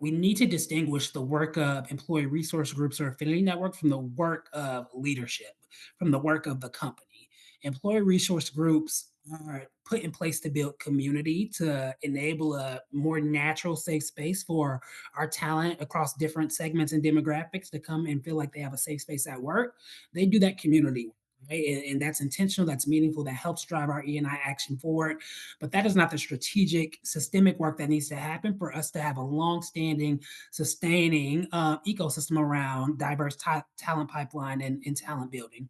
we need to distinguish the work of employee resource groups or affinity network from the work of leadership, from the work of the company. Employee resource groups are put in place to build community, to enable a more natural, safe space for our talent across different segments and demographics to come and feel like they have a safe space at work. They do that community work. Right? And that's intentional, that's meaningful, that helps drive our E&I action forward. But that is not the strategic, systemic work that needs to happen for us to have a long-standing, sustaining ecosystem around diverse talent pipeline and talent building.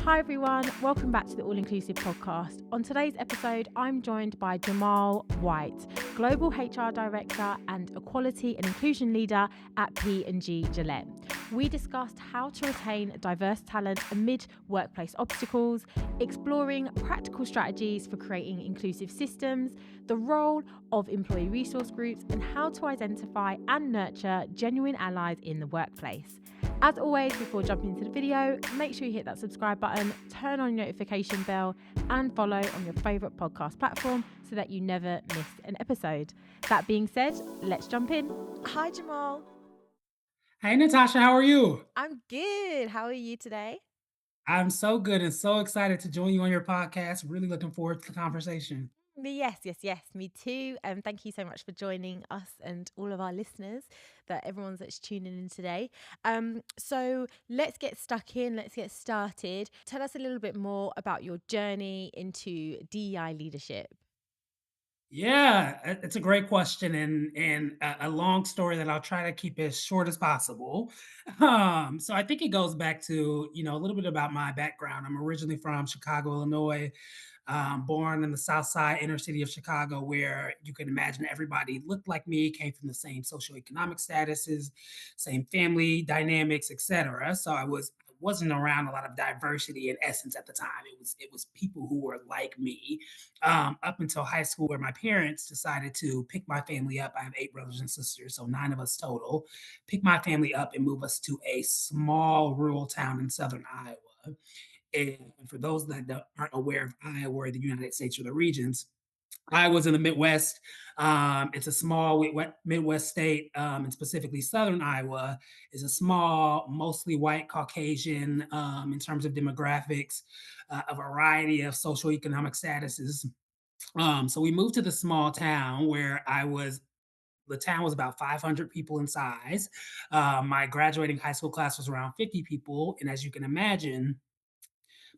Hi everyone, welcome back to the All Inclusive podcast. On today's episode, I'm joined by Jamal White, Global HR Director and Equality and Inclusion Leader at P&G Gillette. We discussed how to retain diverse talent amid workplace obstacles, exploring practical strategies for creating inclusive systems, the role of employee resource groups, and how to identify and nurture genuine allies in the workplace. As always, before jumping into the video, make sure you hit that subscribe button, turn on your notification bell, and follow on your favourite podcast platform so that you never miss an episode. That being said, let's jump in. Hi, Jamal. Hey, Natasha, how are you? I'm good. How are you today? I'm so good and so excited to join you on your podcast. Really looking forward to the conversation. Yes. Me too. Thank you so much for joining us and all of our listeners, everyone's that's tuning in today. So let's get stuck in. Let's get started. Tell us a little bit more about your journey into DEI leadership. Yeah, it's a great question and a long story that I'll try to keep as short as possible. So I think it goes back to a little bit about my background. I'm originally from Chicago, Illinois. Born in the South Side inner city of Chicago, where you can imagine everybody looked like me, came from the same socioeconomic statuses, same family dynamics, etc. So I wasn't around a lot of diversity in essence at the time. It was people who were like me, up until high school, where my parents decided to pick my family up. I have 8 brothers and sisters, so 9 of us total. Pick my family up and move us to a small rural town in southern Iowa. And for those that aren't aware of Iowa or the United States or the regions, I was in the Midwest. It's a small Midwest state, and specifically Southern Iowa is a small, mostly white Caucasian in terms of demographics, a variety of socioeconomic statuses. So we moved to the small town where I was. The town was about 500 people in size. My graduating high school class was around 50 people, and as you can imagine,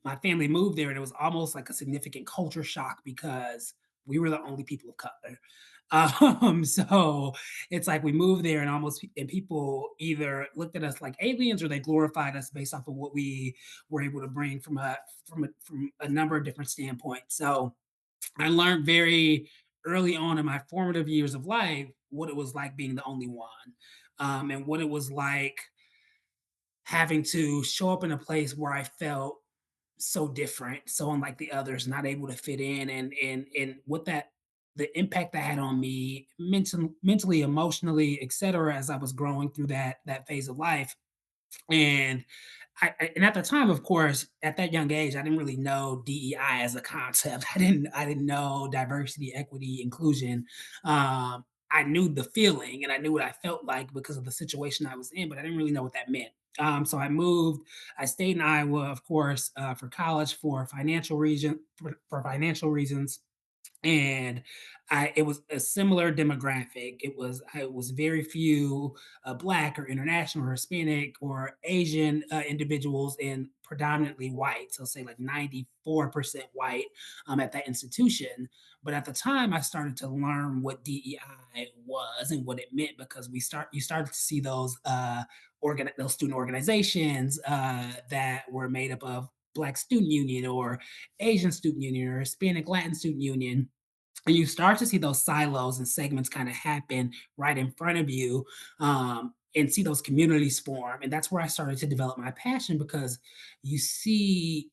my family moved there and it was almost like a significant culture shock because we were the only people of color. So it's like we moved there and people either looked at us like aliens or they glorified us based off of what we were able to bring from a number of different standpoints. So I learned very early on in my formative years of life what it was like being the only one, and what it was like having to show up in a place where I felt so different, so unlike the others, not able to fit in, and what that the impact that had on me mentally, emotionally, etc. As I was growing through that phase of life. And and at the time, of course, at that young age, I didn't really know DEI as a concept. I didn't know diversity, equity, inclusion. I knew the feeling and I knew what I felt like because of the situation I was in, but I didn't really know what that meant. So I moved. I stayed in Iowa, of course, for college for financial reasons, and it was a similar demographic. I was very few Black or international or Hispanic or Asian individuals, and predominantly white. So say like 94% white at that institution. But at the time, I started to learn what DEI was and what it meant because you started to see those student organizations that were made up of Black Student Union or Asian Student Union or Hispanic Latin Student Union, and you start to see those silos and segments kind of happen right in front of you, and see those communities form. And that's where I started to develop my passion because you see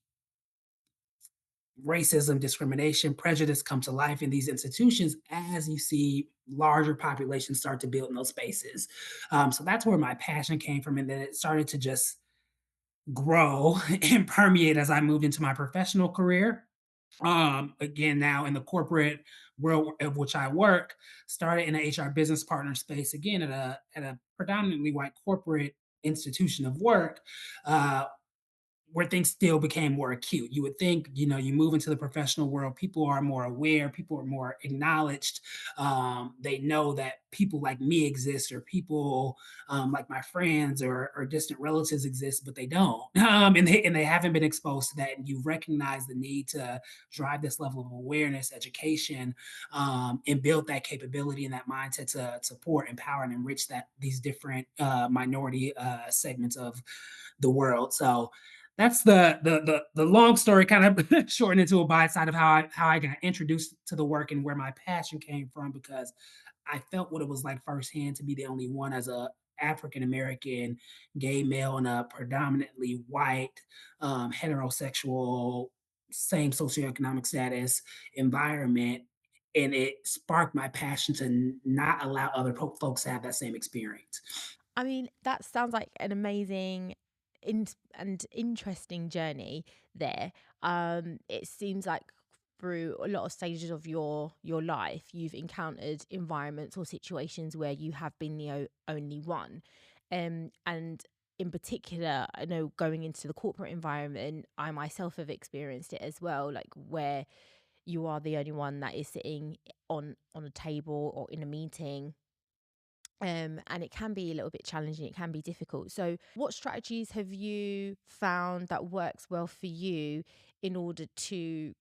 racism, discrimination, prejudice come to life in these institutions as you see larger populations start to build in those spaces. So that's where my passion came from. And then it started to just grow and permeate as I moved into my professional career. Again, now in the corporate world of which I work, started in an HR business partner space, again at a predominantly white corporate institution of work. uh, where things still became more acute. You would think, you move into the professional world, people are more aware, people are more acknowledged. They know that people like me exist, or people like my friends or distant relatives exist, but they don't, and they haven't been exposed to that. And you recognize the need to drive this level of awareness, education, and build that capability and that mindset to support, empower, and enrich that these different minority segments of the world. So that's the long story kind of shortened into a bite side of how I got introduced to the work and where my passion came from, because I felt what it was like firsthand to be the only one as a African American gay male in a predominantly white, heterosexual, same socioeconomic status environment. And it sparked my passion to not allow other folks to have that same experience. I mean, that sounds like an amazing and interesting journey there. It seems like through a lot of stages of your life, you've encountered environments or situations where you have been the only one. And in particular, I know going into the corporate environment, I myself have experienced it as well, like where you are the only one that is sitting on a table or in a meeting, and it can be a little bit challenging, it can be difficult. So what strategies have you found that works well for you in order to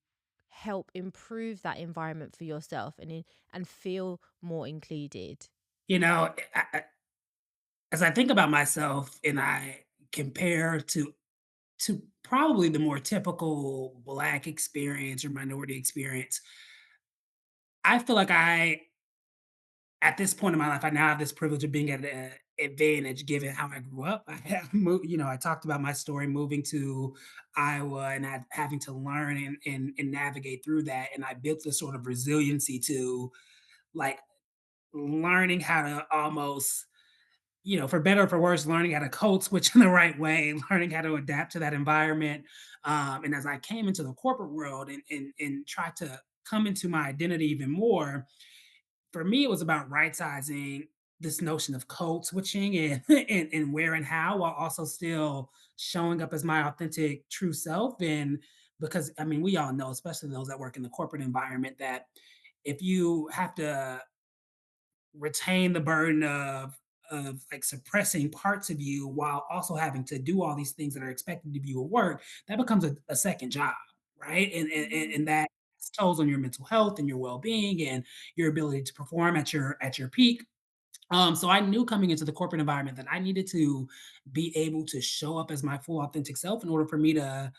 help improve that environment for yourself and feel more included? You know, as I think about myself and I compare to probably the more typical Black experience or minority experience, I feel like at this point in my life, I now have this privilege of being at an advantage given how I grew up. I have moved, I talked about my story moving to Iowa and having to learn and navigate through that. And I built this sort of resiliency to, like, learning how to almost, for better or for worse, learning how to code switch in the right way, learning how to adapt to that environment. And as I came into the corporate world and tried to come into my identity even more, for me, it was about right sizing this notion of code switching and, and where and how, while also still showing up as my authentic true self. And because I mean, we all know, especially those that work in the corporate environment, that if you have to retain the burden of like suppressing parts of you while also having to do all these things that are expected of you at work, that becomes a second job, right? And that tolls on your mental health and your well-being and your ability to perform at your peak. So I knew coming into the corporate environment that I needed to be able to show up as my full authentic self in order for me to,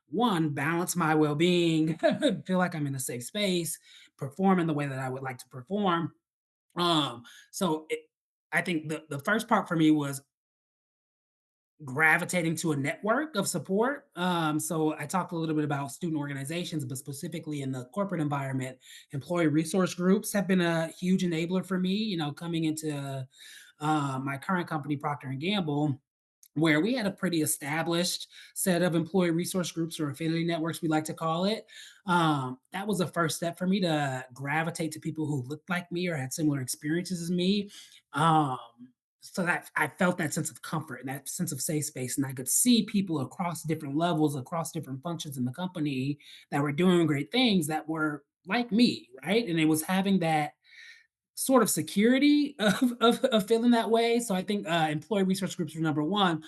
one, balance my well-being, feel like I'm in a safe space, perform in the way that I would like to perform. um, so I think the first part for me was gravitating to a network of support. So I talked a little bit about student organizations, but specifically in the corporate environment, employee resource groups have been a huge enabler for me. Coming into my current company, Procter and Gamble, where we had a pretty established set of employee resource groups, or affinity networks, we like to call it. That was the first step for me to gravitate to people who looked like me or had similar experiences as me. Um, so that I felt that sense of comfort and that sense of safe space, and I could see people across different levels, across different functions in the company that were doing great things that were like me, right? And it was having that sort of security of feeling that way. So I think employee resource groups were number one.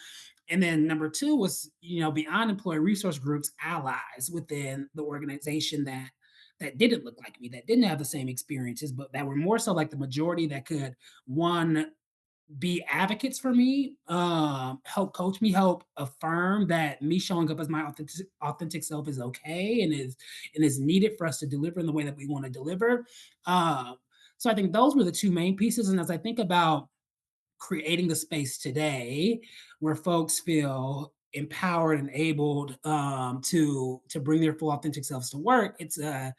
And then number two was, beyond employee resource groups, allies within the organization that didn't look like me, that didn't have the same experiences, but that were more so like the majority that could, one, be advocates for me, help coach me, help affirm that me showing up as my authentic self is okay and is needed for us to deliver in the way that we want to deliver. Um, so I think those were the two main pieces. And as I think about creating the space today where folks feel empowered and enabled, to bring their full authentic selves to work, it's a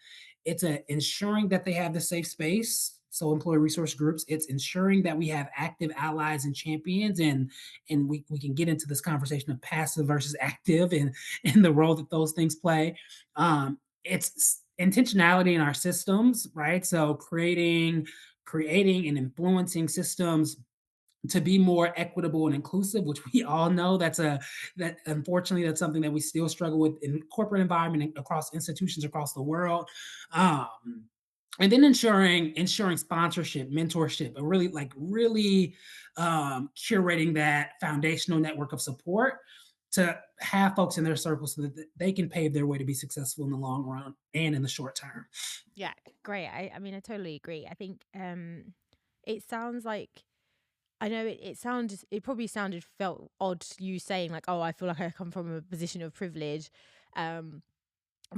ensuring that they have the safe space. So employee resource groups, it's ensuring that we have active allies and champions, and we can get into this conversation of passive versus active and the role that those things play. it's intentionality in our systems, right? So creating and influencing systems to be more equitable and inclusive, which we all know that unfortunately that's something that we still struggle with in corporate environment and across institutions across the world. Um, and then ensuring sponsorship, mentorship, and really curating that foundational network of support to have folks in their circle so that they can pave their way to be successful in the long run and in the short term. Yeah, great. I mean, I totally agree. I think it sounds like I know it probably felt odd you saying like, oh, I feel like I come from a position of privilege. Um,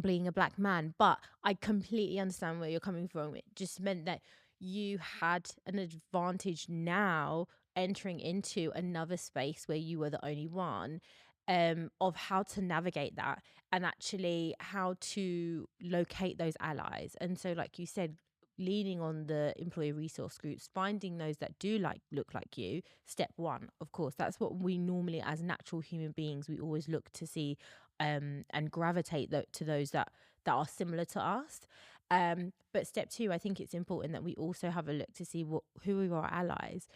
being a black man, but I completely understand where you're coming from. It just meant that you had an advantage now entering into another space where you were the only one, of how to navigate that and actually how to locate those allies. And so, like you said, leaning on the employee resource groups, finding those that do look like you, step one, of course, that's what we normally as natural human beings, we always look to see, and gravitate to those that are similar to us. But step two, I think it's important that we also have a look to see who are our allies.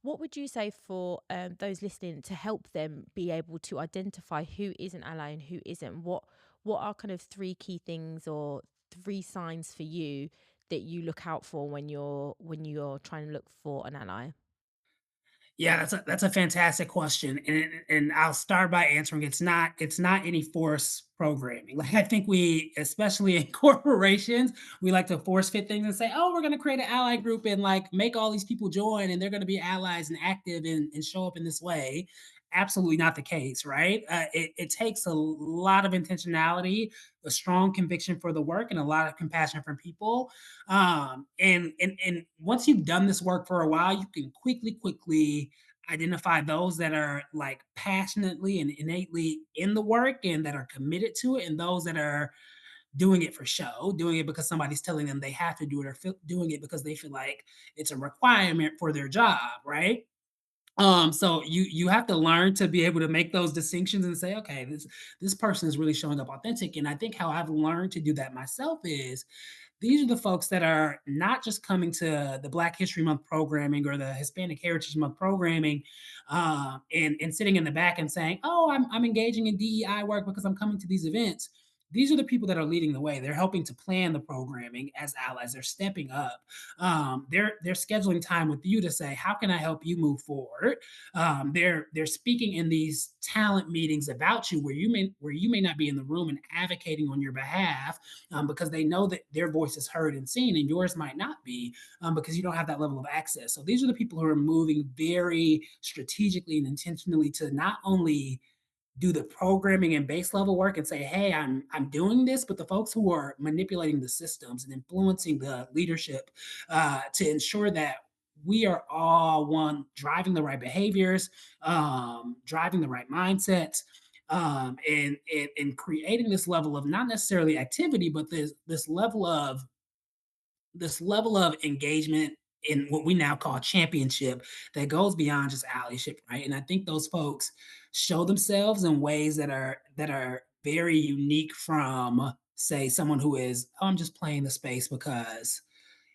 What would you say for those listening to help them be able to identify who is an ally and who isn't? What are kind of three key things or three signs for you that you look out for when you're trying to look for an ally? Yeah, that's a fantastic question, and I'll start by answering it's not any force programming. Like I think we, especially in corporations, we like to force fit things and say, "Oh, we're going to create an ally group and like make all these people join, and they're going to be allies and active and show up in this way." Absolutely not the case, right? It takes a lot of intentionality, a strong conviction for the work, and a lot of compassion for people. And once you've done this work for a while, you can quickly identify those that are like passionately and innately in the work and that are committed to it, and those that are doing it for show, doing it because somebody's telling them they have to do it, or doing it because they feel like it's a requirement for their job, right? So you have to learn to be able to make those distinctions and say, okay, this person is really showing up authentic. And I think how I've learned to do that myself is these are the folks that are not just coming to the Black History Month programming or the Hispanic Heritage Month programming, and sitting in the back and saying, "Oh, I'm engaging in DEI work because I'm coming to these events." These are the people that are leading the way. They're helping to plan the programming as allies. They're stepping up. They're scheduling time with you to say, "How can I help you move forward?" They're speaking in these talent meetings about you where you may not be in the room and advocating on your behalf, because they know that their voice is heard and seen, and yours might not be, because you don't have that level of access. So these are the people who are moving very strategically and intentionally to not only do the programming and base level work and say, "Hey, I'm doing this," but the folks who are manipulating the systems and influencing the leadership to ensure that we are all one driving the right behaviors, driving the right mindsets, and creating this level of not necessarily activity, but this level of engagement in what we now call championship that goes beyond just allyship, right? And I think those folks show themselves in ways that are very unique from, say, someone who is, "Oh, I'm just playing the space because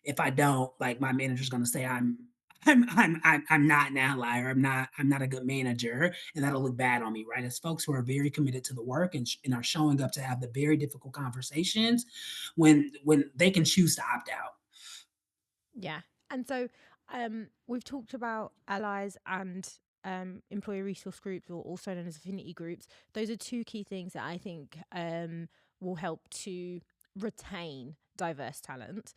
if I don't, like, my manager's gonna say I'm not an ally, or I'm not a good manager, and that'll look bad on me," right? It's folks who are very committed to the work and are showing up to have the very difficult conversations when they can choose to opt out. Yeah. And so we've talked about allies and employee resource groups, or also known as affinity groups. Those are two key things that I think will help to retain diverse talent,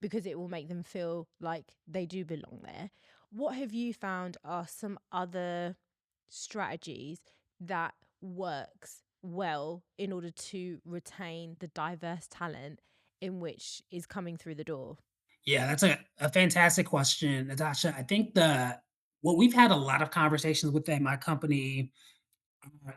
because it will make them feel like they do belong there. What have you found are some other strategies that works well in order to retain the diverse talent in which is coming through the door? Yeah, that's a fantastic question, Natasha. I think what we've had a lot of conversations with at my company,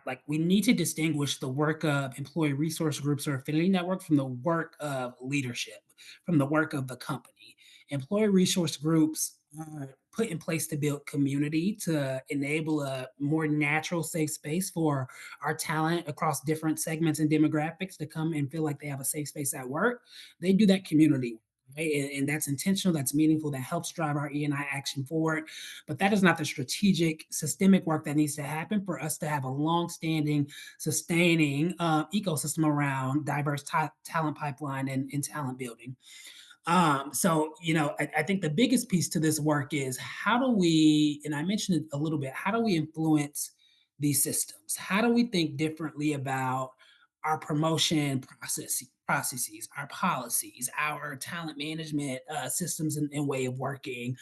like we need to distinguish the work of employee resource groups or affinity network from the work of leadership, from the work of the company. employee resource groups are put in place to build community, to enable a more natural, safe space for our talent across different segments and demographics to come and feel like they have a safe space at work. They do that community. Right? And that's intentional, that's meaningful, that helps drive our E&I action forward. But that is not the strategic, systemic work that needs to happen for us to have a long-standing, sustaining ecosystem around diverse talent pipeline and talent building. I think the biggest piece to this work is how do we, and I mentioned it a little bit, how do we influence these systems? How do we think differently about our promotion processes, our policies, our talent management systems and way of working,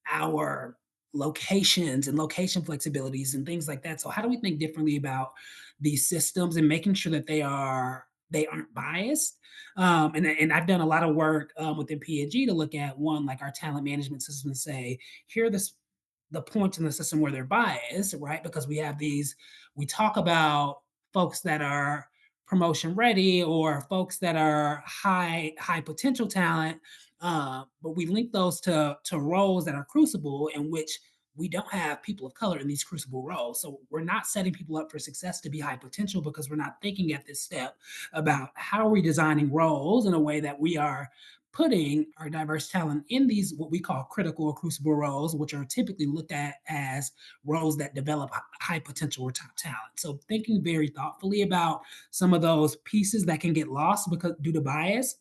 our locations and location flexibilities and things like that. So how do we think differently about these systems and making sure that they aren't biased, and I've done a lot of work within P&G to look at one like our talent management system and say, here are the points in the system where they're biased, right? Because we talk about folks that are promotion ready or folks that are high potential talent, but we link those to roles that are crucible in which we don't have people of color in these crucible roles. So we're not setting people up for success to be high potential because we're not thinking at this step about how are we designing roles in a way that we are putting our diverse talent in these what we call critical or crucible roles, which are typically looked at as roles that develop high potential or top talent. So thinking very thoughtfully about some of those pieces that can get lost because due to bias.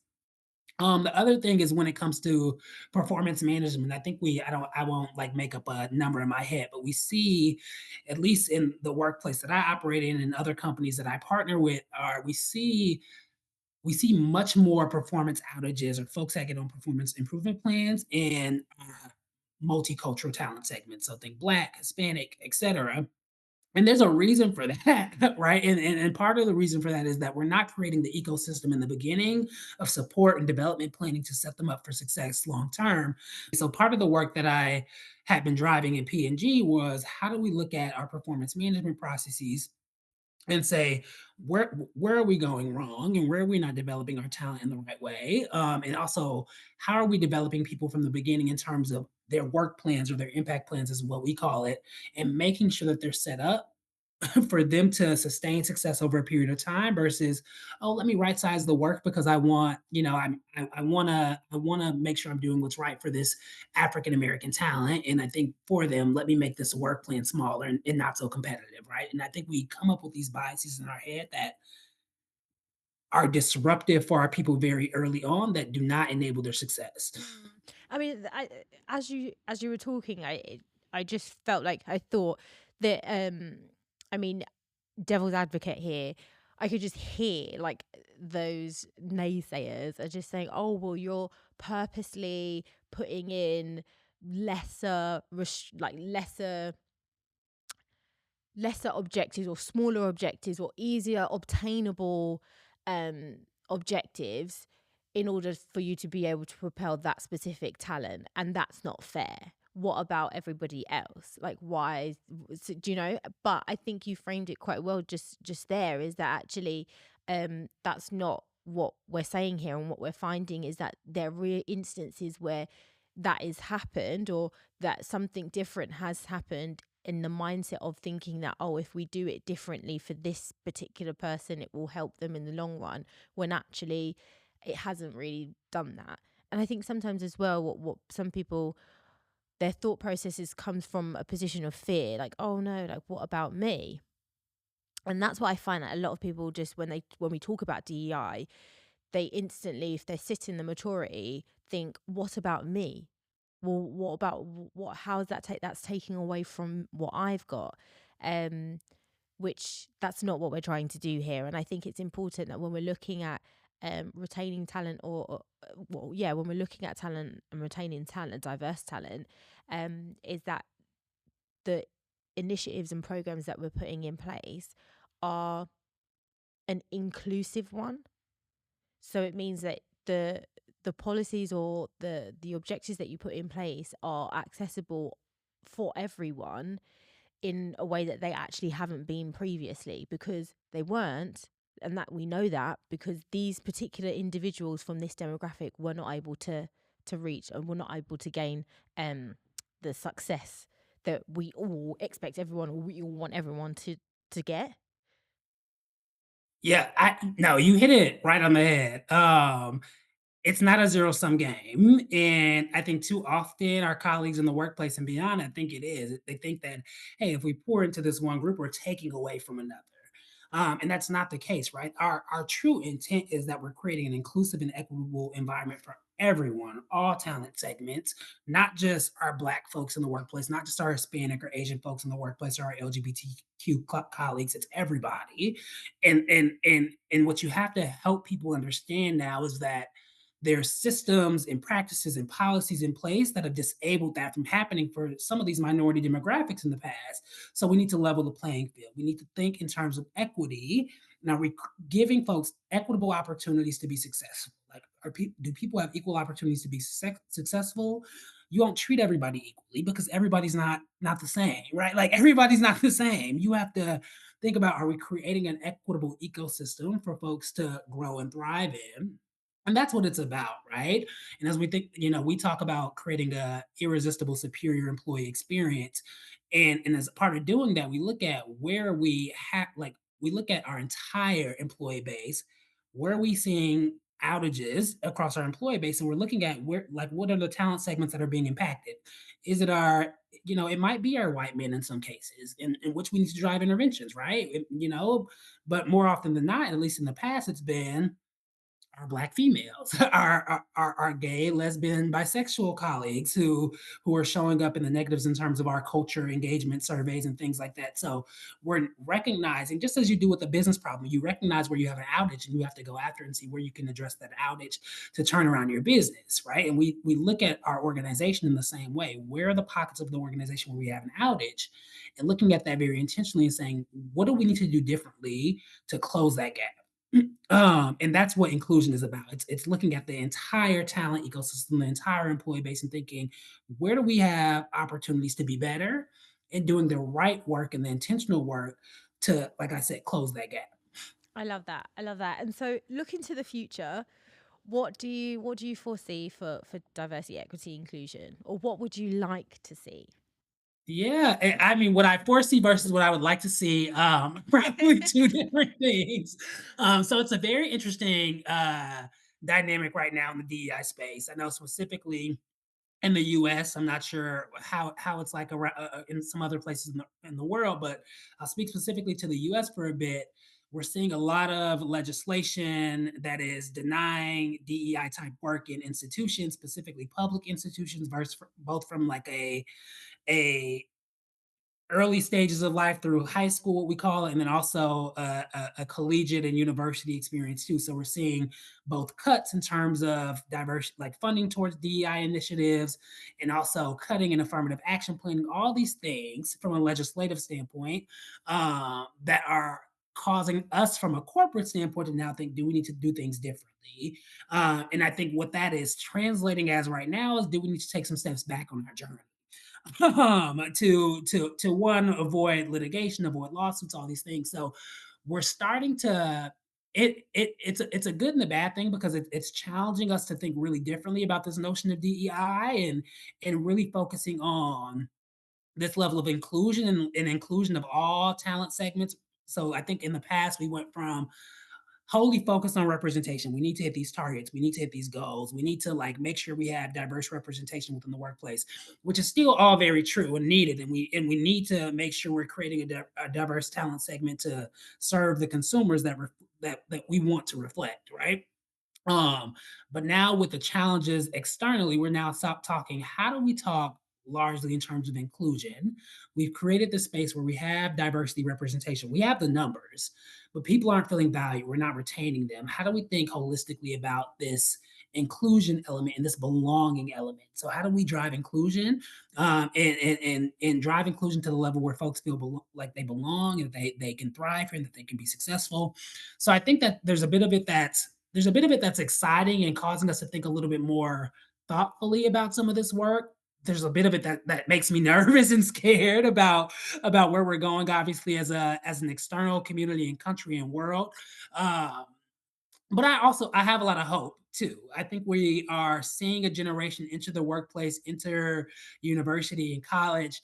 The other thing is when it comes to performance management, I think I won't like make up a number in my head, but we see, at least in the workplace that I operate in and other companies that I partner with, are we see much more performance outages or folks that get on performance improvement plans in multicultural talent segments. So think Black, Hispanic, etc. And there's a reason for that, right? And part of the reason for that is that we're not creating the ecosystem in the beginning of support and development planning to set them up for success long term. So part of the work that I had been driving in P&G was how do we look at our performance management processes and say where are we going wrong and where are we not developing our talent in the right way, and also how are we developing people from the beginning in terms of their work plans or their impact plans is what we call it, and making sure that they're set up for them to sustain success over a period of time versus, oh, let me right size the work because I want, I wanna make sure I'm doing what's right for this African American talent. And I think for them, let me make this work plan smaller and not so competitive, right? And I think we come up with these biases in our head that are disruptive for our people very early on that do not enable their success. Mm. I mean, as you were talking, I just felt like I thought that I mean, devil's advocate here, I could just hear like those naysayers are just saying, "Oh, well, you're purposely putting in lesser objectives or smaller objectives or easier obtainable objectives in order for you to be able to propel that specific talent, and that's not fair. What about everybody else? Like, why do you know? But I think you framed it quite well just there, is that actually that's not what we're saying here. And what we're finding is that there are real instances where that has happened, or that something different has happened, in the mindset of thinking that, oh, if we do it differently for this particular person, it will help them in the long run, when actually it hasn't really done that. And I think sometimes as well, what some people, their thought processes comes from a position of fear, like, oh no, like, what about me? And that's what I find that a lot of people, just when we talk about DEI, they instantly, if they're sitting the maturity, think, what about me? Well, what about what? How does that take? That's taking away from what I've got, um, which that's not what we're trying to do here. And I think it's important that when we're looking at retaining talent, well, yeah, when we're looking at talent and retaining talent, diverse talent, is that the initiatives and programs that we're putting in place are an inclusive one. So it means that the policies or the objectives that you put in place are accessible for everyone in a way that they actually haven't been previously, because they weren't. And that we know that because these particular individuals from this demographic were not able to to reach, and we're not able to gain um, the success that we all expect everyone, or we all want everyone to get. Yeah, I no, you hit it right on the head. It's not a zero-sum game, and I think too often our colleagues in the workplace and beyond, I think it is. They think that, hey, if we pour into this one group, we're taking away from another. And that's not the case, right? Our true intent is that we're creating an inclusive and equitable environment for everyone, all talent segments, not just our Black folks in the workplace, not just our Hispanic or Asian folks in the workplace or our LGBTQ colleagues. It's everybody. And what you have to help people understand now is that there's systems and practices and policies in place that have disabled that from happening for some of these minority demographics in the past. So we need to level the playing field. We need to think in terms of equity. Now, giving folks equitable opportunities to be successful. Like, do people have equal opportunities to be successful? You don't treat everybody equally because everybody's not the same, right? Like everybody's not the same. You have to think about, are we creating an equitable ecosystem for folks to grow and thrive in? And that's what it's about, right? And as we think, we talk about creating a irresistible superior employee experience. And as a part of doing that, we look at where we have like we look at our entire employee base, where are we seeing outages across our employee base, and we're looking at where like what are the talent segments that are being impacted? Is it it might be our white men in some cases, in which we need to drive interventions, right? But more often than not, at least in the past, it's been our Black females, our gay, lesbian, bisexual colleagues who are showing up in the negatives in terms of our culture engagement surveys and things like that. So we're recognizing, just as you do with a business problem, you recognize where you have an outage and you have to go after and see where you can address that outage to turn around your business, right? And we look at our organization in the same way. Where are the pockets of the organization where we have an outage? And looking at that very intentionally and saying, what do we need to do differently to close that gap? And that's what inclusion is about. It's looking at the entire talent ecosystem, the entire employee base, and thinking, where do we have opportunities to be better and doing the right work and the intentional work to, like I said, close that gap. I love that. I love that. And so, looking to the future, what do you foresee for diversity, equity, inclusion, or what would you like to see? Yeah, I mean, what I foresee versus what I would like to see, probably two different things. So it's a very interesting dynamic right now in the DEI space. I know specifically in the US. I'm not sure how it's like in some other places in the world, but I'll speak specifically to the US for a bit. We're seeing a lot of legislation that is denying DEI type work in institutions, specifically public institutions, versus both from like a early stages of life through high school, what we call it, and then also a collegiate and university experience too. So we're seeing both cuts in terms of diverse, like funding towards DEI initiatives, and also cutting and affirmative action planning. All these things from a legislative standpoint that are causing us from a corporate standpoint to now think, do we need to do things differently? And I think what that is translating as right now is, do we need to take some steps back on our journey? To one, avoid litigation, avoid lawsuits, all these things. So we're starting to it's a good and a bad thing because it's challenging us to think really differently about this notion of DEI and really focusing on this level of inclusion and inclusion of all talent segments. So I think in the past we went from wholly focused on representation. We need to hit these targets. We need to hit these goals. We need to like make sure we have diverse representation within the workplace, which is still all very true and needed. And we need to make sure we're creating a diverse talent segment to serve the consumers that we want to reflect, right? Um, but now with the challenges externally, we're now stop talking. How do we talk largely in terms of inclusion? We've created this space where we have diversity representation. We have the numbers, but people aren't feeling valued. We're not retaining them. How do we think holistically about this inclusion element and this belonging element? So how do we drive inclusion and drive inclusion to the level where folks feel like they belong and they can thrive and that they can be successful? So I think that there's a bit of it that's exciting and causing us to think a little bit more thoughtfully about some of this work. There's a bit of it that makes me nervous and scared about where we're going, obviously, as an external community and country and world. Um, but I have a lot of hope too. I think we are seeing a generation enter the workplace, enter university and college,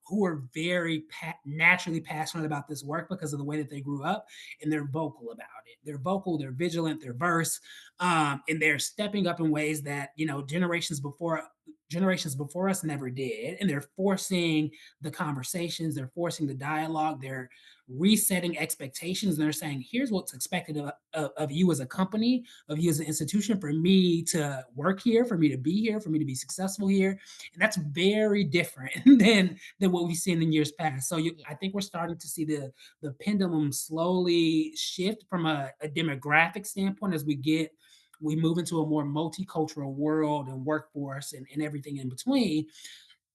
who are very naturally passionate about this work because of the way that they grew up, and they're vocal about it. They're vocal, they're vigilant, they're verse, and they're stepping up in ways that generations before us never did, and they're forcing the conversations, they're forcing the dialogue, they're resetting expectations, and they're saying, here's what's expected of you as a company, of you as an institution, for me to work here, for me to be here, for me to be successful here. And that's very different than what we've seen in years past. So Yeah. I think we're starting to see the pendulum slowly shift from a demographic standpoint as we move into a more multicultural world and workforce and everything in between.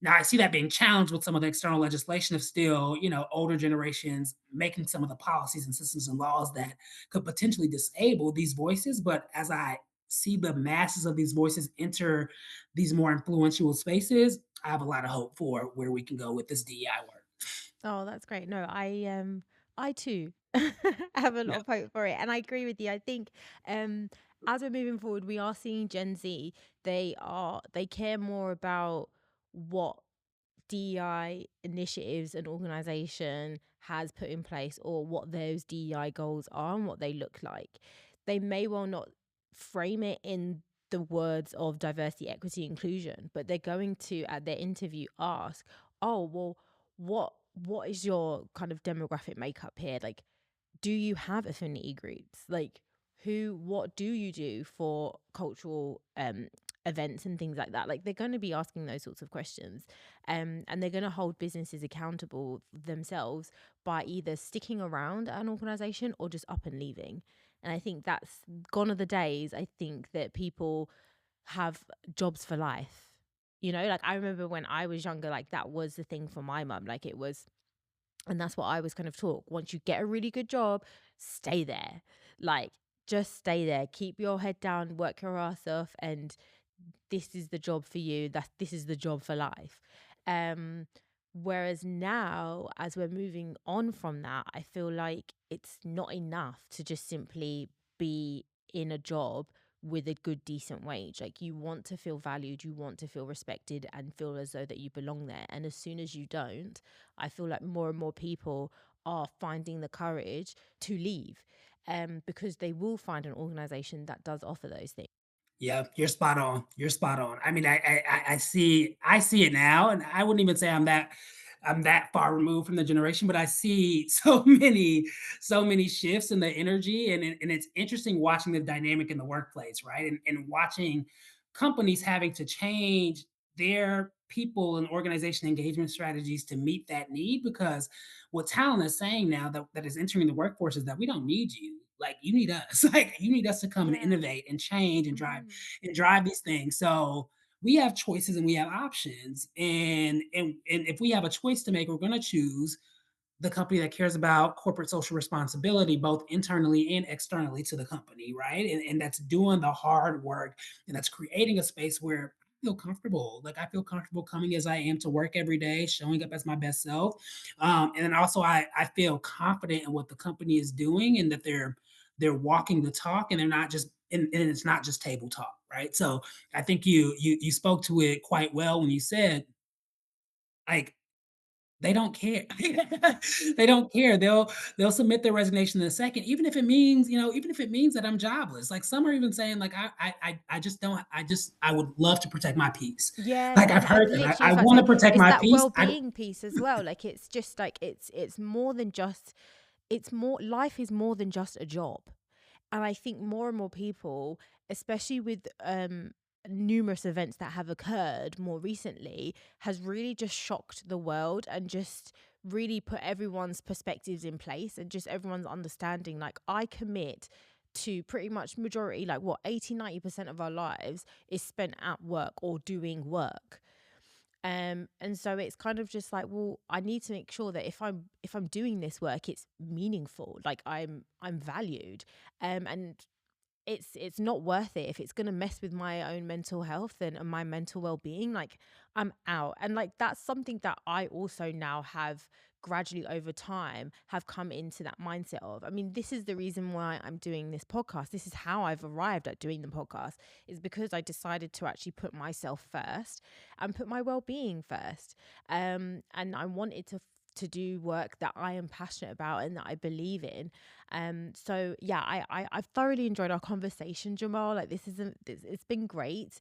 Now I see that being challenged with some of the external legislation of still, older generations making some of the policies and systems and laws that could potentially disable these voices. But as I see the masses of these voices enter these more influential spaces, I have a lot of hope for where we can go with this DEI work. Oh, that's great. No, I too have a lot Yeah. of hope for it. And I agree with you. I think as we're moving forward, we are seeing Gen Z, they care more about what DEI initiatives an organization has put in place, or what those DEI goals are and what they look like. They may well not frame it in the words of diversity, equity, inclusion, but they're going to, at their interview, ask, oh, well, what is your kind of demographic makeup here? Like, do you have affinity groups? Like, what do you do for cultural events and things like that? Like, they're going to be asking those sorts of questions, and they're going to hold businesses accountable themselves by either sticking around at an organization or just up and leaving. And I think that's gone are the days, I think, that people have jobs for life. Like, I remember when I was younger, like, that was the thing for my mum. Like, it was, and that's what I was kind of taught. Once you get a really good job, stay there. Like, just stay there. Keep your head down, work your ass off, and this is the job for you. This is the job for life. Um, Whereas now, as we're moving on from that, I feel like it's not enough to just simply be in a job with a good, decent wage. Like, you want to feel valued, you want to feel respected and feel as though that you belong there. And as soon as you don't, I feel like more and more people are finding the courage to leave, because they will find an organization that does offer those things. Yeah, you're spot on. You're spot on. I mean, I see it now, and I wouldn't even say I'm that far removed from the generation, but I see so many shifts in the energy, and it's interesting watching the dynamic in the workplace, right? And watching companies having to change their people and organization engagement strategies to meet that need, because what talent is saying now that is entering the workforce is that we don't need you. Like, you need us. Like, you need us to come and Yeah. innovate and change Mm. and drive these things. So we have choices and we have options. And if we have a choice to make, we're gonna choose the company that cares about corporate social responsibility, both internally and externally to the company, right? And that's doing the hard work, and that's creating a space where I feel comfortable. Like, I feel comfortable coming as I am to work every day, showing up as my best self. And then also I feel confident in what the company is doing, and that they're walking the talk, and they're not just and it's not just table talk, right? So I think you spoke to it quite well when you said, like, they don't care. They don't care. They'll submit their resignation in a second, even if it means that I'm jobless. Like, some are even saying, like, I just don't. I would love to protect my peace. Yeah, Like, I've and heard that. literally, I I was about to want say, to protect it's my that peace. well-being piece as well. Like, it's just like it's more than just, it's more, life is more than just a job. And I think more and more people, especially with numerous events that have occurred more recently, has really just shocked the world and just really put everyone's perspectives in place and just everyone's understanding. Like, I commit to pretty much majority, like what, 80-90% of our lives is spent at work or doing work. And so it's kind of just like, well, I need to make sure that if I'm doing this work, it's meaningful, like I'm valued. And it's not worth it if it's going to mess with my own mental health and my mental well-being. Like, I'm out. And like, that's something that I also now have gradually over time have come into that mindset of, I mean, this is the reason why I'm doing this podcast. This is how I've arrived at doing the podcast, is because I decided to actually put myself first and put my well-being first. And I wanted to do work that I am passionate about and that I believe in. So yeah, I've thoroughly enjoyed our conversation, Jamal. Like, it's been great.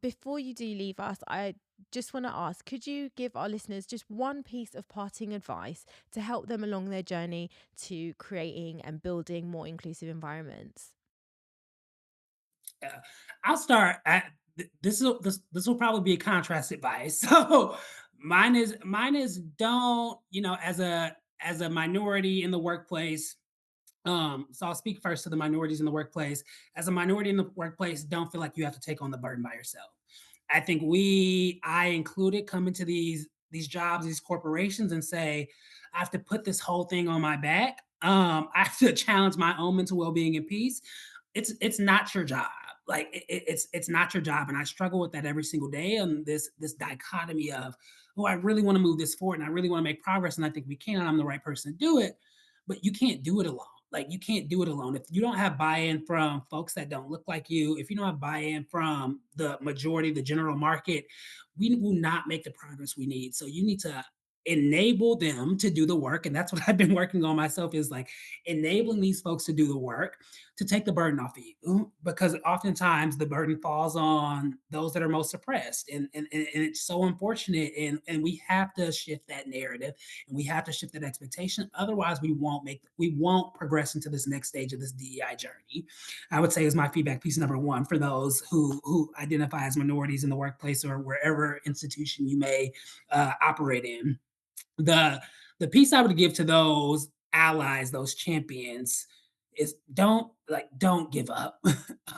Before you do leave us, I just want to ask, could you give our listeners just one piece of parting advice to help them along their journey to creating and building more inclusive environments? Uh, I'll start at this will probably be a contrast advice. So mine is don't, as a minority in the workplace. So I'll speak first to the minorities in the workplace. As a minority in the workplace, don't feel like you have to take on the burden by yourself. I think I included, come into these jobs, these corporations, and say, I have to put this whole thing on my back. I have to challenge my own mental well being and peace. It's not your job. Like it's not your job, and I struggle with that every single day. And this dichotomy of, oh, I really want to move this forward, and I really want to make progress, and I think we can, and I'm the right person to do it, but you can't do it alone. Like, you can't do it alone. If you don't have buy-in from folks that don't look like you, if you don't have buy-in from the majority, the general market, we will not make the progress we need. So you need to enable them to do the work. And that's what I've been working on myself, is like enabling these folks to do the work, to take the burden off of you. Because oftentimes the burden falls on those that are most oppressed. And it's so unfortunate. And we have to shift that narrative, and we have to shift that expectation. Otherwise, we won't progress into this next stage of this DEI journey. I would say is my feedback piece number one for those who identify as minorities in the workplace or wherever institution you may operate in. The piece I would give to those allies, those champions, is don't give up.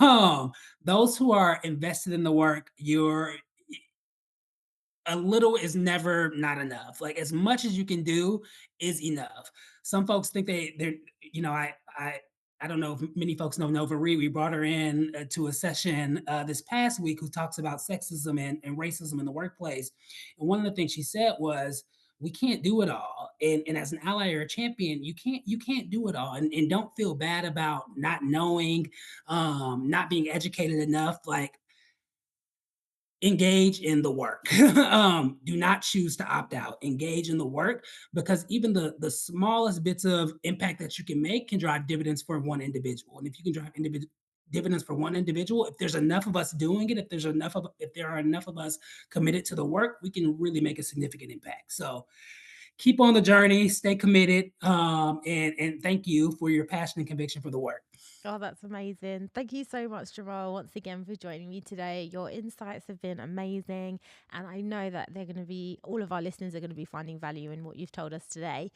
um, those who are invested in the work, you're a little is never not enough. Like, as much as you can do is enough. Some folks think they're, I don't know if many folks know Nova Reed. We brought her in to a session this past week, who talks about sexism and racism in the workplace. And one of the things she said was, we can't do it all. And as an ally or a champion, you can't do it all. And don't feel bad about not knowing, not being educated enough. Like, engage in the work. Do not choose to opt out. Engage in the work, because even the smallest bits of impact that you can make can drive dividends for one individual. And if you can drive dividends for one individual, if there's enough of us doing it, if there are enough of us committed to the work, we can really make a significant impact. So keep on the journey, stay committed, and thank you for your passion and conviction for the work. Oh, that's amazing. Thank you so much, Jamal, once again for joining me today. Your insights have been amazing. And I know that all of our listeners are going to be finding value in what you've told us today.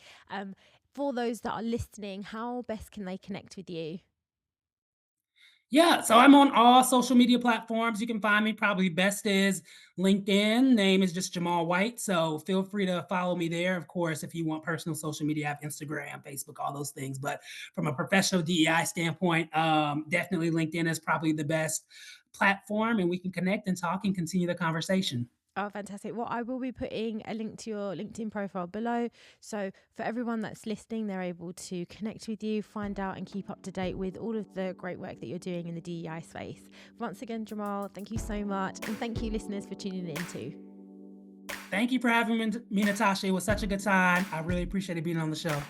For those that are listening, how best can they connect with you? Yeah, so I'm on all social media platforms. You can find me, probably best is LinkedIn. Name is just Jamal White. So feel free to follow me there. Of course, if you want personal social media, I have Instagram, Facebook, all those things. But from a professional DEI standpoint, definitely LinkedIn is probably the best platform, and we can connect and talk and continue the conversation. Oh, fantastic. Well, I will be putting a link to your LinkedIn profile below. So, for everyone that's listening, they're able to connect with you, find out, and keep up to date with all of the great work that you're doing in the DEI space. Once again, Jamal, thank you so much. And thank you, listeners, for tuning in too. Thank you for having me, Natasha. It was such a good time. I really appreciated being on the show.